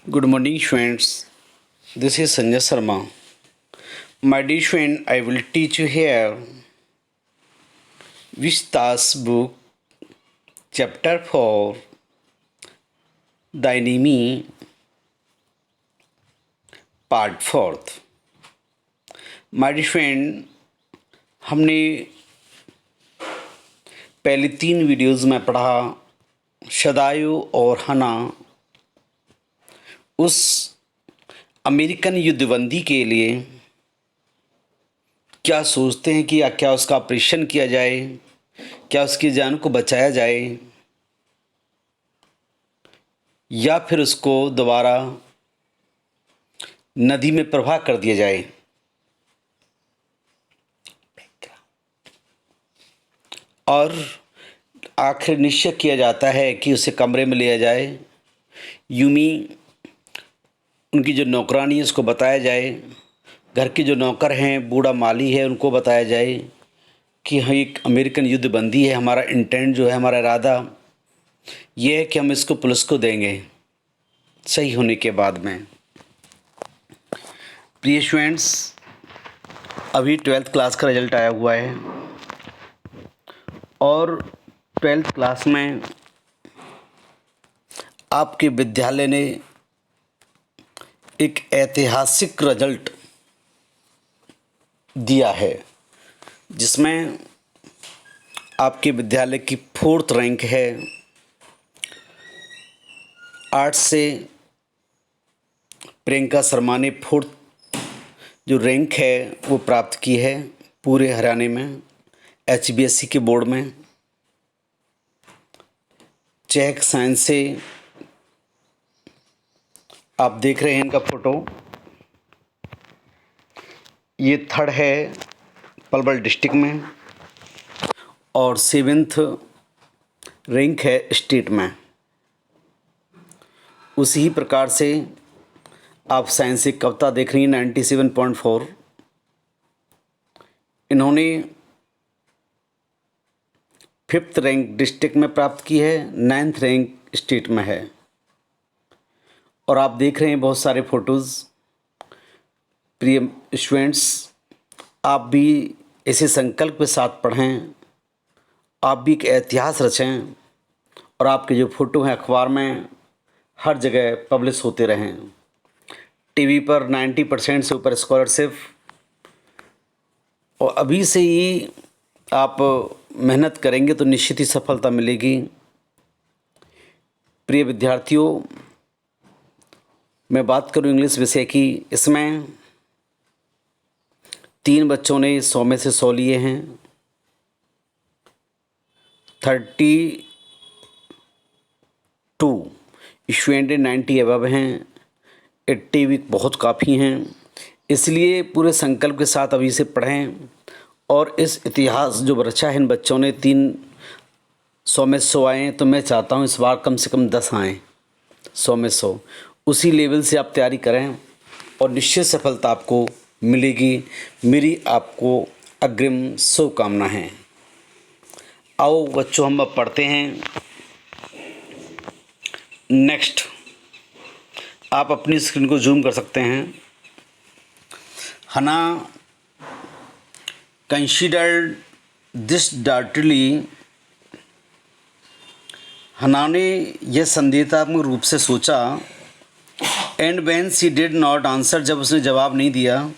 Good morning, students. This is Sanjay Sharma. My dear friend, I will teach you here Vishtas book, chapter 4, The Enemy, part 4th. My dear friend, हमने पहले 3 videos में पढ़ा शदायु और हना उस American युद्धबंदी के लिए क्या सोचते हैं कि क्या उसका ऑपरेशन किया जाए, क्या उसकी जान को बचाया जाए या फिर उसको दोबारा नदी में प्रवाह कर दिया जाए। और आखिर निश्चय किया जाता है कि उसे कमरे में लिया जाए। यूमी उनकी जो नौकरानी है उसको बताया जाए, घर के जो नौकर हैं, बूढ़ा माली है, उनको बताया जाए कि हाँ एक अमेरिकन युद्धबंदी है। हमारा इंटेंट जो है, हमारा इरादा ये है कि हम इसको पुलिस को देंगे सही होने के बाद में। प्रिय स्टूडेंट्स, अभी 12th क्लास का रिजल्ट आया हुआ है और 12th क्लास में आपके विद्यालय ने एक ऐतिहासिक रिजल्ट दिया है जिसमें आपके विद्यालय की 4th रैंक है। आर्ट्स से प्रियंका शर्मा ने 4th जो रैंक है वो प्राप्त की है पूरे हरियाणा में HBSC के बोर्ड में। चेक साइंस से आप देख रहे हैं इनका फोटो, ये 3rd है पलवल डिस्ट्रिक्ट में और 7th रैंक है स्टेट में। उसी ही प्रकार से आप साइंस की कविता देख रही हैं 97.4। इन्होंने 5th रैंक डिस्ट्रिक्ट में प्राप्त की है, 9th रैंक स्टेट में है। और आप देख रहे हैं बहुत सारे फ़ोटोज़। प्रिय स्टूडेंट्स, आप भी इसी संकल्प के साथ पढ़ें, आप भी एक इतिहास रचें और आपके जो फ़ोटो हैं अखबार में हर जगह पब्लिश होते रहें। टीवी पर 90% से ऊपर स्कॉलरशिप, और अभी से ही आप मेहनत करेंगे तो निश्चित ही सफलता मिलेगी। प्रिय विद्यार्थियों, मैं बात करूं इंग्लिश विषय की। इसमें 3 बच्चों ने 100 में से 100 लिए हैं। 32 स्टूडेंट 90 अबव हैं, 80 भी बहुत काफ़ी हैं। इसलिए पूरे संकल्प के साथ अभी से पढ़ें और इस इतिहास जो रचा है इन बच्चों ने 100 में 100 आए, तो मैं चाहता हूँ इस बार कम से कम 10 आएँ 100 में 100। उसी लेवल से आप तैयारी करें और निश्चित सफलता आपको मिलेगी। मेरी आपको अग्रिम शुभकामना है। आओ बच्चों, हम अब पढ़ते हैं नेक्स्ट। आप अपनी स्क्रीन को जूम कर सकते हैं। हना कंसिडर्ड दिस डार्टली। हना ने यह संदेहात्मक रूप से सोचा। And when she did not answer, जब उसने जवाब नहीं दिया।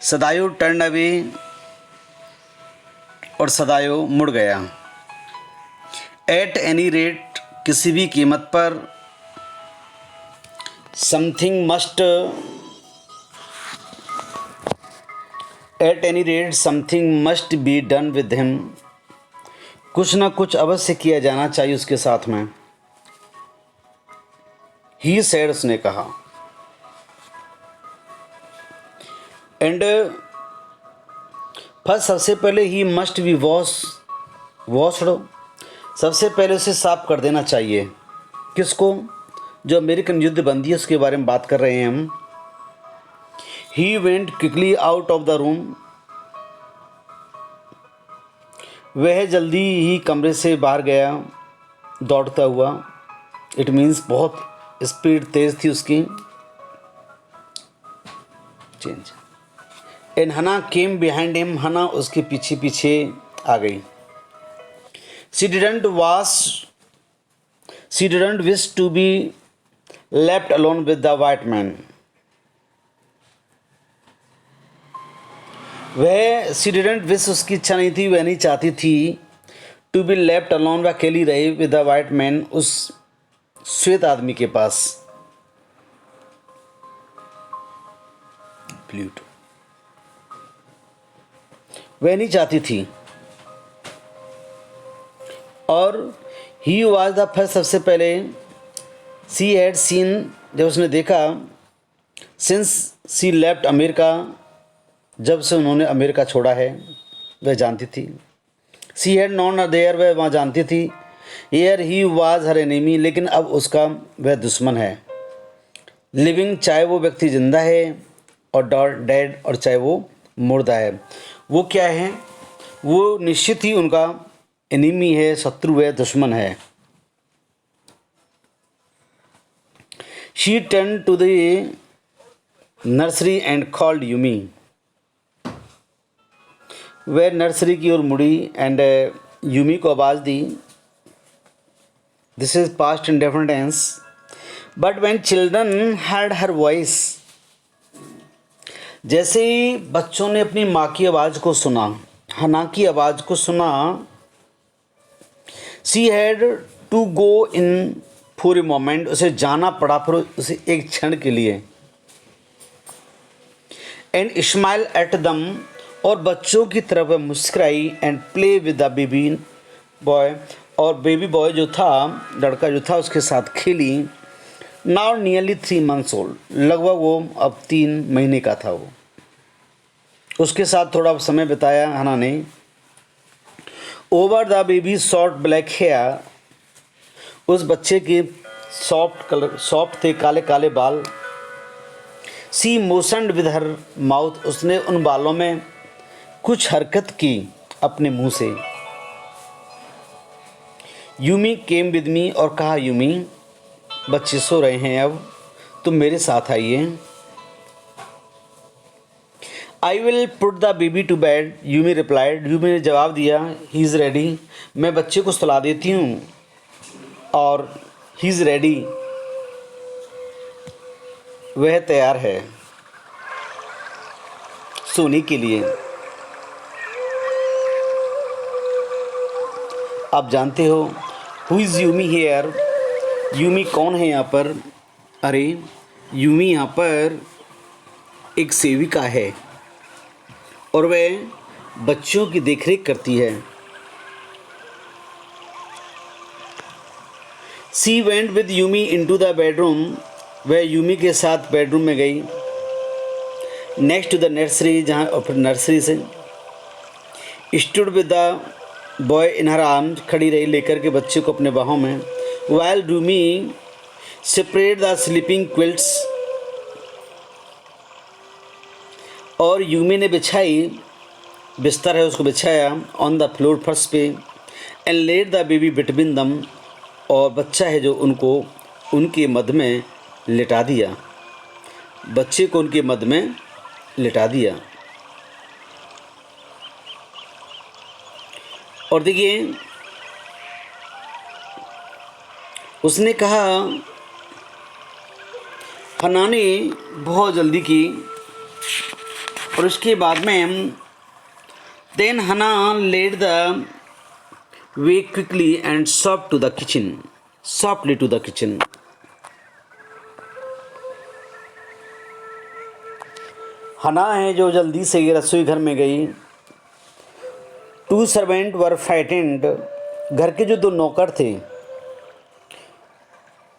सदायु टर्न अवे, और सदायु मुड़ गया। एट एनी रेट, किसी भी कीमत पर। Something must, at any rate something must be done with him. कुछ ना कुछ अवश्य किया जाना चाहिए उसके साथ में। ही सेड, उसने कहा। एंड फर्स्ट, सबसे पहले ही मस्ट बी वॉश्ड, सबसे पहले उसे साफ कर देना चाहिए। किसको? जो अमेरिकन युद्धबंदी है उसके बारे में बात कर रहे हैं हम। He went quickly out of the room, वह जल्दी ही कमरे से बाहर गया। दौड़ता हुआ, इट मीन्स बहुत स्पीड तेज थी उसकी। चेंज। एंड हना केम बिहाइंड हिम, हना उसके पीछे पीछे आ गई। She didn't wish to be left alone with the white man. वह शी डिडंट विश, उसकी इच्छा नहीं थी, वह नहीं चाहती थी टू बी लेफ्ट अलोन, वह अकेली रही विद द वाइट मैन, उस श्वेत आदमी के पास। प्लूटो, वह नहीं चाहती थी। और ही वाज द फर्स्ट, सबसे पहले सी हैड सीन, जब उसने देखा, सिंस सी लेफ्ट अमेरिका, जब से उन्होंने अमेरिका छोड़ा है, वह जानती थी। सी हैड नॉन देयर, वह वहाँ जानती थी। Here he was her enemy, लेकिन अब उसका वह दुश्मन है। लिविंग, चाहे वो व्यक्ति जिंदा है, और डेड, और चाहे वो मुर्दा है। वो क्या है? वो निश्चित ही उनका एनिमी है, शत्रु है, दुश्मन है। She turn to the nursery and called Yumi, वह नर्सरी की ओर मुड़ी एंड यूमी को आवाज़ दी। This is past indefinite tense. But when children heard her voice, जैसे ही बच्चों ने अपनी माँ की आवाज़ को सुना, हना की आवाज़ को सुना, she had to go in for a moment, उसे जाना पड़ा, फिर उसे एक क्षण के लिए। एंड स्माइल एट दम, और बच्चों की तरफ मुस्कुराई। And play with the baby boy, और बेबी बॉय जो था, लड़का जो था, उसके साथ खेली। नाउ नियरली 3 months ओल्ड, लगभग वो अब 3 महीने का था। वो उसके साथ थोड़ा समय बिताया हना ने। Over the baby short black hair, उस बच्चे के सॉफ्ट थे काले काले बाल। सी मोशनड विद हर माउथ, उसने उन बालों में कुछ हरकत की अपने मुंह से। यूमी केम विद मी, और कहा, यूमी, बच्चे सो रहे हैं, अब तुम मेरे साथ आइए। I will put the baby to bed, Yumi replied, Yumi ने जवाब दिया, ही इज़ रेडी, मैं बच्चे को सुला देती हूँ, और ही इज़ रेडी, वह तैयार है सोने के लिए। आप जानते हो, who is Yumi here, Yumi कौन है यहाँ पर? अरे यूमी यहाँ पर एक सेविका है, और वह बच्चों की देखरेख करती है। She went with Yumi into the bedroom, वह यूमी के साथ बेडरूम में गई। नेक्स्ट टू द नर्सरी, जहाँ, और फिर नर्सरी से। Stood with the boy in her arms, खड़ी रही लेकर के बच्चे को अपने बाहों में। While Yumi separate the sleeping quilts, और यूमी ने बिछाई, बिस्तर है उसको बिछाया, ऑन द फ्लोर, फर्श पे। And let the baby between them, और बच्चा है जो उनको उनके मध्य में लिटा दिया, बच्चे को उनके मध्य में लिटा दिया। और देखिए, उसने कहा, हना ने बहुत जल्दी की, और उसके बाद में then Hana led the way quickly and soft to the kitchen, softly to the kitchen. Hana है जो जल्दी से रसोई घर में गई। 2 सर्वेंट वर फ्राइटेंड, घर के जो 2 नौकर थे,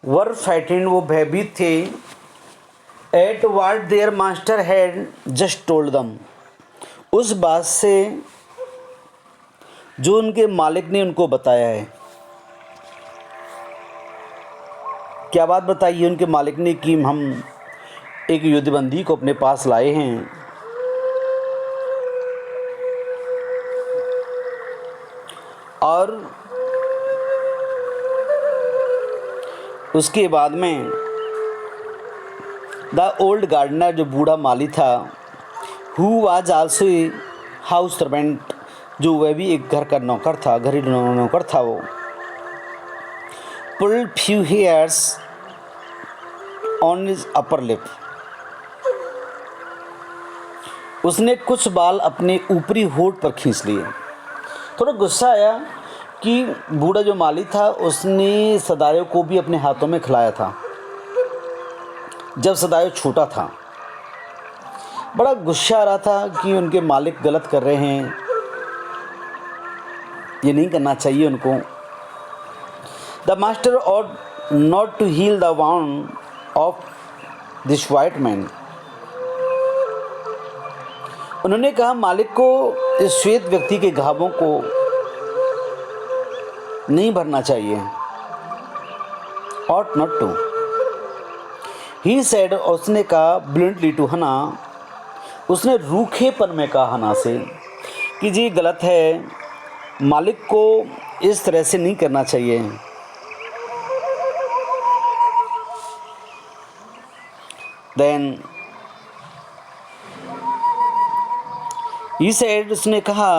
वर फ्राइटेंड, वो भयभीत थे। At what their master had just told them, उस बात से जो उनके मालिक ने उनको बताया है। क्या बात बताई है उनके मालिक ने कि हम एक युद्धबंदी को अपने पास लाए हैं, और उसके बाद में द ओल्ड गार्डनर, जो बूढ़ा माली था, who was also a house servant, जो वह भी एक घर का नौकर था, घरेलू नौकर था, वो pulled few hairs on his upper lip, उसने कुछ बाल अपने ऊपरी होठ पर खींच लिए। थोड़ा गुस्सा आया कि बूढ़ा जो माली था उसने सदायो को भी अपने हाथों में खिलाया था जब सदायो छोटा था। बड़ा गुस्सा आ रहा था कि उनके मालिक गलत कर रहे हैं, ये नहीं करना चाहिए उनको। The master ought not to heal the wound of this white man, उन्होंने कहा मालिक को इस श्वेत व्यक्ति के घावों को नहीं भरना चाहिए। Ought not to, he said, उसने कहा ब्लंटली टू हना, उसने रूखेपन में कहा हना से कि जी गलत है, मालिक को इस तरह से नहीं करना चाहिए। देन ही सेड, उसने कहा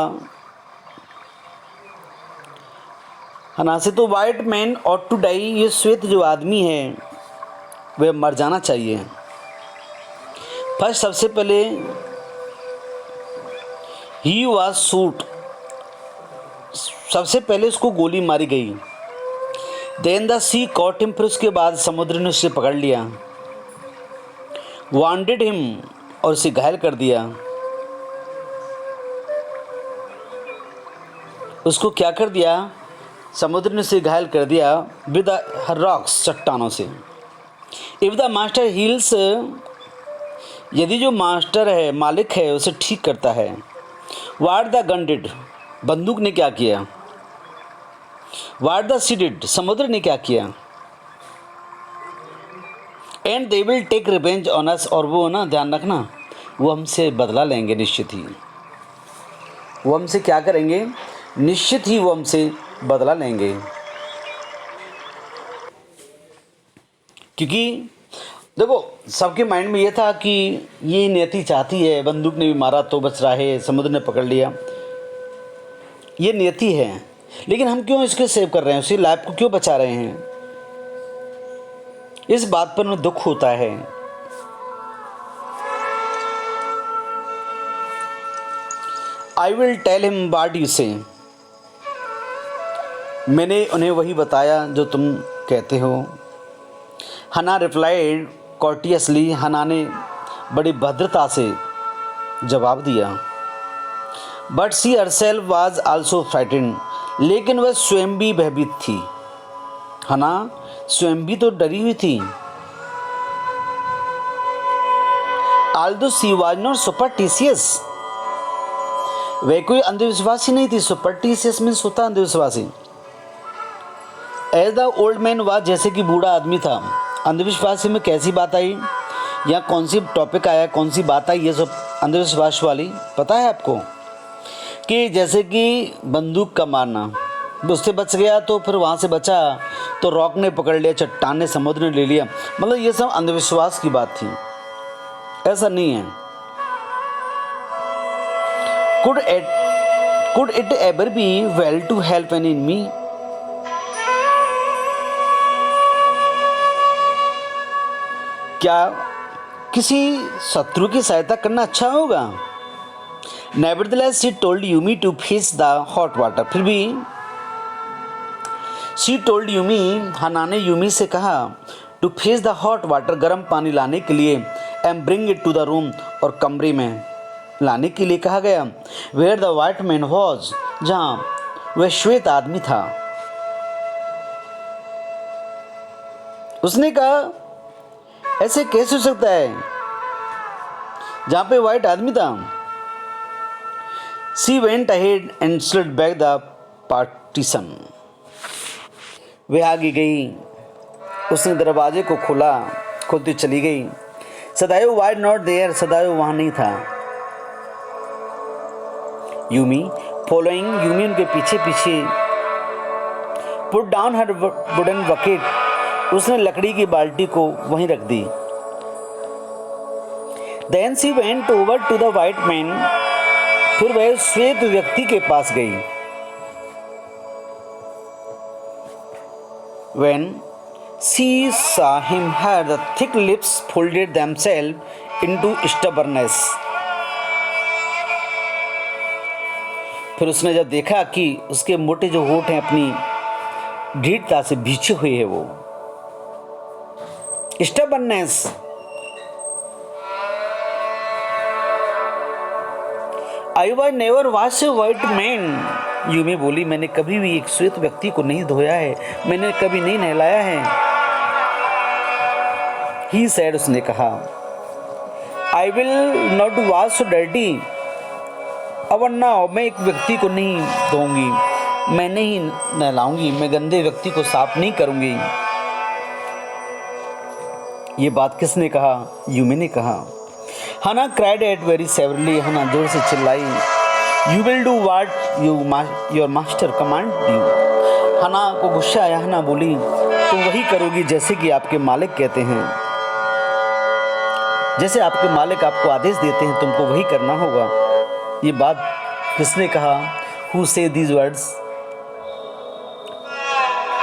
हना से, तो white man ought to die, ये श्वेत जो आदमी है वह मर जाना चाहिए। फर्स्ट, सबसे पहले ही वाज शूट, सबसे पहले उसको गोली मारी गई। Then the sea caught him, फिर उसके बाद समुद्र ने उसे पकड़ लिया। वांडेड हिम, और उसे घायल कर दिया। उसको क्या कर दिया? समुद्र ने उसे घायल कर दिया विद रॉक्स, चट्टानों से। इफ द मास्टर हील्स, यदि जो मास्टर है, मालिक है, उसे ठीक करता है। वाट द गन डिड, बंदूक ने क्या किया। वाट द सी डिड, समुद्र ने क्या किया। And they will take revenge on us, और वो ना, ध्यान रखना, वो हमसे बदला लेंगे निश्चित ही। वो हमसे क्या करेंगे? निश्चित ही वो हमसे बदला लेंगे। क्योंकि देखो, सबके माइंड में ये था कि ये नियति चाहती है, बंदूक ने भी मारा तो बच रहा है, समुद्र ने पकड़ लिया, ये नियति है। लेकिन हम क्यों इसके सेव कर रहे हैं, उसी लाइफ को क्यों बचा रहे हैं? इस बात पर उन्हें दुख होता है। I will tell him what you say, मैंने उन्हें वही बताया जो तुम कहते हो। हना रिप्लाइड कॉर्टियसली, हना ने बड़ी भद्रता से जवाब दिया। But she herself was also frightened, लेकिन वह स्वयं भी भयभीत थी। हना स्वयं भी तो डरी हुई थी। Although she was not superstitious, वह कोई अंधविश्वासी नहीं थी। सुपरस्टिशियस मीन्स होता अंधविश्वासी। As the old man was, जैसे कि बूढ़ा आदमी था। अंधविश्वासी में कैसी बात आई या कौन सी टॉपिक आया, कौन सी बात आई, ये सब अंधविश्वास वाली पता है आपको? कि जैसे कि बंदूक का मारना, उससे बच गया तो फिर वहाँ से बचा तो रॉक ने पकड़ लिया, चट्टान ने, समुद्र ने ले लिया, मतलब ये सब अंधविश्वास की बात थी। ऐसा नहीं है। Could it ever be well to help an enemy, क्या किसी शत्रु की सहायता करना अच्छा होगा? Nevertheless she told Yumi to fetch the hot water, फिर भी शी टोल्ड यूमी, हना ने यूमी से कहा, to fetch the hot water, गर्म पानी लाने के लिए, and bring it to the room, और कमरे में लाने के लिए कहा गया। Where the white man was, जहाँ वह श्वेत आदमी था। उसने कहा ऐसे कैसे हो सकता है जहाँ पे वाइट आदमी था। She went ahead and slid back the partition, वह आगे गई, उसने दरवाजे को खोला, खोलती चली गई। सदायो वाइड नॉट देयर, सदायो वहाँ नहीं था। यूमी फॉलोइंग, यूमी उनके पीछे पीछे। पुट डाउन हर वुडन बकेट, उसने लकड़ी की बाल्टी को वहीं रख दी। Then she went over to the white man. फिर वह श्वेत व्यक्ति के पास गई। When she saw him, her thick lips folded themselves into stubbornness. फिर उसने जब देखा कि उसके मोटे जो होंठ हैं अपनी दृढ़ता से भींचे हुए हैं, वो stubbornness, I was never wash a white man. Yumi बोली, मैंने कभी भी एक श्वेत व्यक्ति को नहीं धोया है, मैंने कभी नहीं नहलाया है। He said, उसने कहा, I will not wash so dirty. अब ना मैं एक व्यक्ति को नहीं धोऊंगी, मैं नहीं नहलाऊंगी, मैं गंदे व्यक्ति को साफ नहीं करूंगी। ये बात किसने कहा? यूमी ने कहा। हना cried out very severely. हना जोर से चिल्लाई, You will do what your master command you. हना को गुस्सा आया। हना बोली, तुम वही करोगी जैसे कि आपके मालिक कहते हैं, जैसे आपके मालिक आपको आदेश देते हैं तुमको वही करना होगा। ये बात किसने कहा? Who say these words?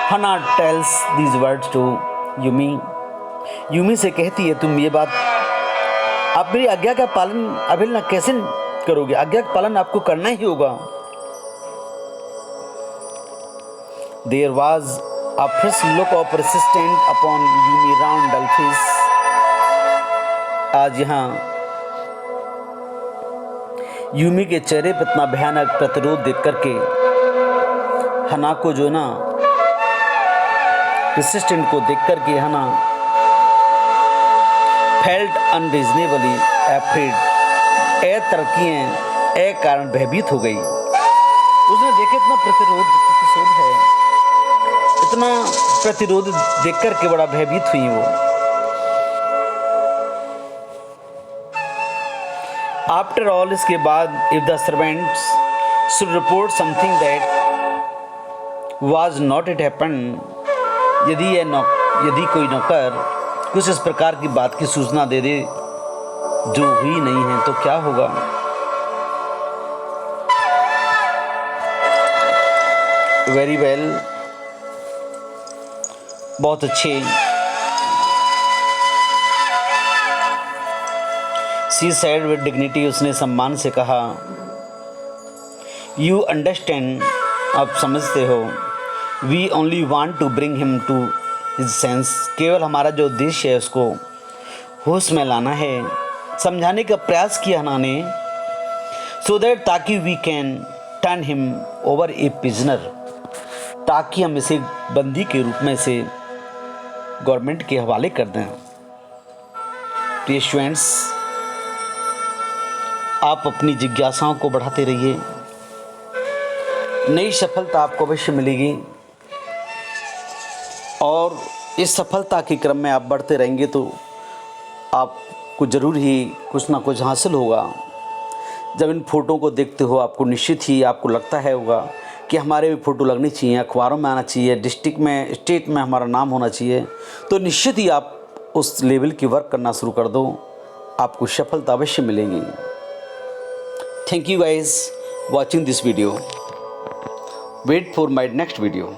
हना tells these words to Yumi. Yumi से कहती है, तुम ये बात, आप मेरी आज्ञा का पालन अवहेलना कैसे करोगे? आज्ञा का पालन आपको करना ही होगा। There was a fresh look of persistence upon Yumi round dull face. आज यहाँ यूमी के चेहरे पर इतना भयानक प्रतिरोध देख करके हना को जो ना रेसिस्टेंट को देख करके हना फेल्ट अनरीजनेबली एफ्रेड, ए तरक्कियाँ ए कारण भयभीत हो गई। उसने देखा इतना प्रतिशोध है, इतना प्रतिरोध देख करके बड़ा भयभीत हुई वो। आफ्टर ऑल, इसके बाद if the servants should report something that was not it happen, यदि कोई नौकर कुछ इस प्रकार की बात की सूचना दे दे जो हुई नहीं है तो क्या होगा? वेरी वेल, बहुत अच्छे। शी सेड विद डिग्निटी, उसने सम्मान से कहा, यू अंडरस्टैंड, आप समझते हो, we only want to bring him to his sense, केवल हमारा जो उद्देश्य है उसको होश में लाना है। समझाने का प्रयास किया हना ने, सो दैट, ताकि we can turn him over a prisoner, ताकि हम इसे बंदी के रूप में से गवर्नमेंट के हवाले कर दें। प्रिय स्टूडेंट्स, आप अपनी जिज्ञासाओं को बढ़ाते रहिए, नई सफलता आपको अवश्य मिलेगी और इस सफलता के क्रम में आप बढ़ते रहेंगे तो आपको ज़रूर ही कुछ ना कुछ हासिल होगा। जब इन फ़ोटो को देखते हो आपको निश्चित ही आपको लगता है होगा कि हमारे भी फ़ोटो लगनी चाहिए, अखबारों में आना चाहिए, डिस्ट्रिक्ट में, स्टेट में हमारा नाम होना चाहिए, तो निश्चित ही आप उस लेवल की वर्क करना शुरू कर दो, आपको सफलता अवश्य मिलेगी। Thank you guys watching this video. Wait for my next video.